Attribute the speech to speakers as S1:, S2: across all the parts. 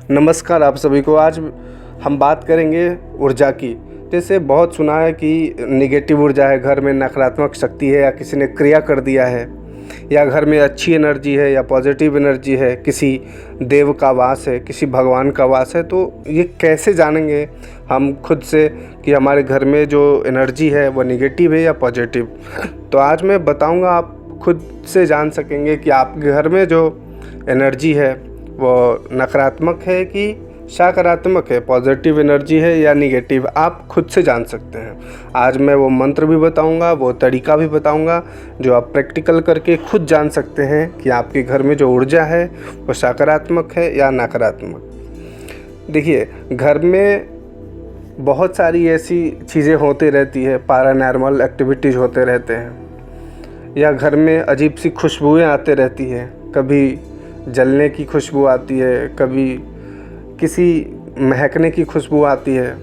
S1: नमस्कार आप सभी को। आज हम बात करेंगे ऊर्जा की। जैसे बहुत सुना है कि नेगेटिव ऊर्जा है, घर में नकारात्मक शक्ति है, या किसी ने क्रिया कर दिया है, या घर में अच्छी एनर्जी है या पॉजिटिव एनर्जी है, किसी देव का वास है, किसी भगवान का वास है। तो ये कैसे जानेंगे हम खुद से कि हमारे घर में जो एनर्जी है वो नेगेटिव है या पॉजिटिव? तो आज मैं बताऊंगा, आप खुद से जान सकेंगे कि आपके घर में जो एनर्जी है वो नकारात्मक है कि सकारात्मक है, पॉजिटिव एनर्जी है या निगेटिव। आप खुद से जान सकते हैं। आज मैं वो मंत्र भी बताऊंगा, वो तरीका भी बताऊंगा जो आप प्रैक्टिकल करके खुद जान सकते हैं कि आपके घर में जो ऊर्जा है वो सकारात्मक है या नकारात्मक। देखिए, घर में बहुत सारी ऐसी चीज़ें होती रहती है, पैरानॉर्मल एक्टिविटीज़ होते रहते हैं, या घर में अजीब सी खुशबुएं आते रहती हैं। कभी जलने की खुशबू आती है, कभी किसी महकने की खुशबू आती है,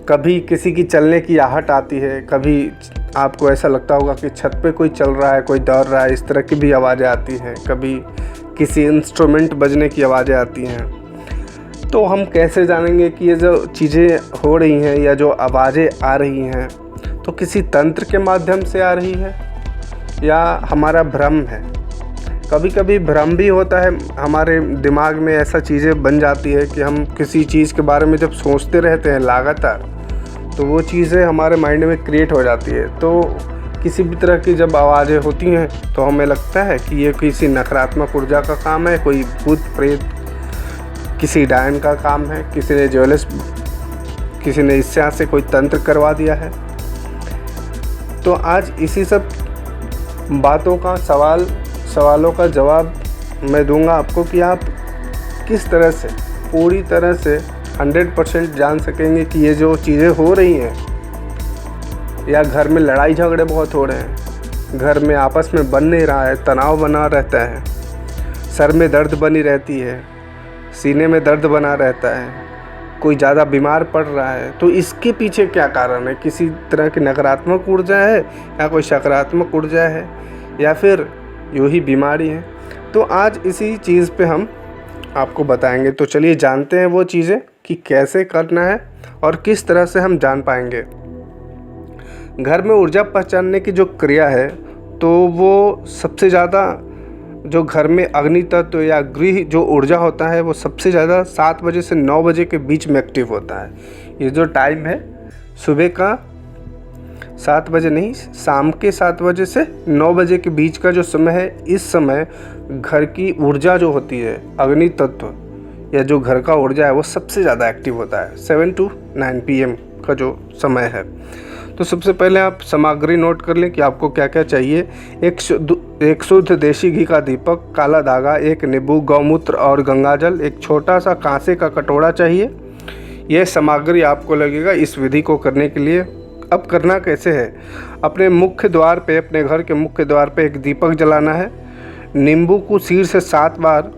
S1: कभी किसी की चलने की आहट आती है, कभी आपको ऐसा लगता होगा कि छत पे कोई चल रहा है, कोई दौड़ रहा है, इस तरह की भी आवाज़ें आती हैं। कभी किसी इंस्ट्रूमेंट बजने की आवाज़ें आती हैं। तो हम कैसे जानेंगे कि ये जो चीज़ें हो रही हैं या जो आवाज़ें आ रही हैं तो किसी तंत्र के माध्यम से आ रही है या हमारा भ्रम है? कभी कभी भ्रम भी होता है, हमारे दिमाग में ऐसा चीज़ें बन जाती है कि हम किसी चीज़ के बारे में जब सोचते रहते हैं लगातार, तो वो चीज़ें हमारे माइंड में क्रिएट हो जाती है। तो किसी भी तरह की जब आवाज़ें होती हैं तो हमें लगता है कि ये किसी नकारात्मक ऊर्जा का काम है, कोई भूत प्रेत, किसी डायन का काम है, किसी ने इससे से कोई तंत्र करवा दिया है। तो आज इसी सब बातों का सवालों का जवाब मैं दूंगा आपको कि आप किस तरह से पूरी तरह से 100% जान सकेंगे कि ये जो चीज़ें हो रही हैं, या घर में लड़ाई झगड़े बहुत हो रहे हैं, घर में आपस में बन नहीं रहा है, तनाव बना रहता है, सर में दर्द बनी रहती है, सीने में दर्द बना रहता है, कोई ज़्यादा बीमार पड़ रहा है, तो इसके पीछे क्या कारण है? किसी तरह की नकारात्मक ऊर्जा है या कोई सकारात्मक ऊर्जा है, या फिर यूँ ही बीमारी है? तो आज इसी चीज़ पे हम आपको बताएंगे। तो चलिए जानते हैं वो चीज़ें कि कैसे करना है और किस तरह से हम जान पाएंगे। घर में ऊर्जा पहचानने की जो क्रिया है, तो वो सबसे ज़्यादा जो घर में अग्नि तत्व या गृह जो ऊर्जा होता है वो सबसे ज़्यादा 7 बजे से 9 बजे के बीच में एक्टिव होता है। ये जो टाइम है सुबह का 7 बजे नहीं, शाम के 7 बजे से 9 बजे के बीच का जो समय है, इस समय घर की ऊर्जा जो होती है, अग्नि तत्व या जो घर का ऊर्जा है वो सबसे ज़्यादा एक्टिव होता है। 7 to 9 PM का जो समय है। तो सबसे पहले आप सामग्री नोट कर लें कि आपको क्या क्या चाहिए। एक शुद्ध देसी घी का दीपक, काला धागा, एक नींबू, गौमूत्र और गंगाजल, एक छोटा सा कांसे का कटोरा चाहिए। यह सामग्री आपको लगेगा इस विधि को करने के लिए। अब करना कैसे है? अपने मुख्य द्वार पे, अपने घर के मुख्य द्वार पे एक दीपक जलाना है। नींबू को सिर से 7 बार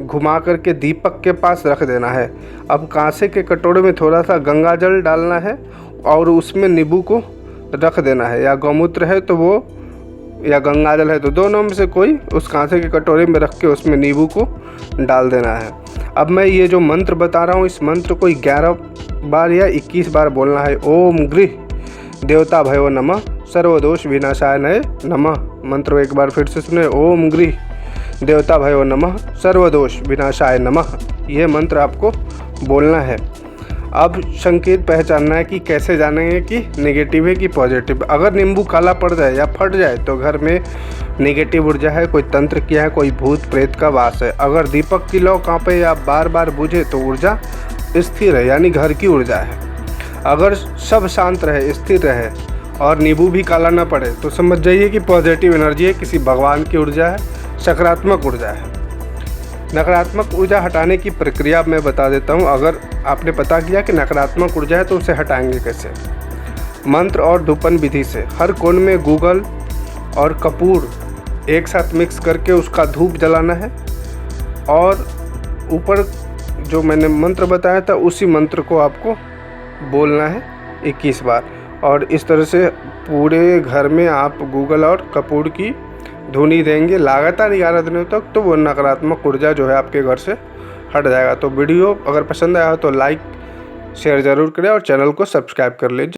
S1: घुमा करके दीपक के पास रख देना है। अब कांसे के कटोरे में थोड़ा सा गंगाजल डालना है और उसमें नींबू को रख देना है, या गौमूत्र है तो वो, या गंगाजल है तो दोनों में से कोई उस कांसे के कटोरे में रख के उसमें नींबू को डाल देना है। अब मैं ये जो मंत्र बता रहा हूँ, इस मंत्र को 11 बार या 21 बार बोलना है। ओम गृह देवता भयो नमः, सर्वदोष विनाशाय नमः। मंत्र एक बार फिर से सुने। ओम गृह देवता भयो नमः, सर्वदोष विनाशाय नमः। यह मंत्र आपको बोलना है। अब संकेत पहचानना है कि कैसे जानेंगे कि नेगेटिव है कि पॉजिटिव। अगर नींबू काला पड़ जाए या फट जाए तो घर में नेगेटिव ऊर्जा है, कोई तंत्र किया है, कोई भूत प्रेत का वास है। अगर दीपक की लौ कांपे या बार बार बुझे तो ऊर्जा स्थिर है, यानी घर की ऊर्जा है। अगर सब शांत रहे, स्थिर रहे और नींबू भी काला ना पड़े तो समझ जाइए कि पॉजिटिव एनर्जी है, किसी भगवान की ऊर्जा है, सकारात्मक ऊर्जा है। नकारात्मक ऊर्जा हटाने की प्रक्रिया मैं बता देता हूँ। अगर आपने पता किया कि नकारात्मक ऊर्जा है तो उसे हटाएंगे कैसे? मंत्र और धूपन विधि से हर कोण में गूगल और कपूर एक साथ मिक्स करके उसका धूप जलाना है, और ऊपर जो मैंने मंत्र बताया था उसी मंत्र को आपको बोलना है 21 बार। और इस तरह से पूरे घर में आप गूगल और कपूर की धुनी देंगे लगातार 11 दिनों तक, तो वो नकारात्मक ऊर्जा जो है आपके घर से हट जाएगा। तो वीडियो अगर पसंद आया हो तो लाइक शेयर ज़रूर करें और चैनल को सब्सक्राइब कर लीजिए।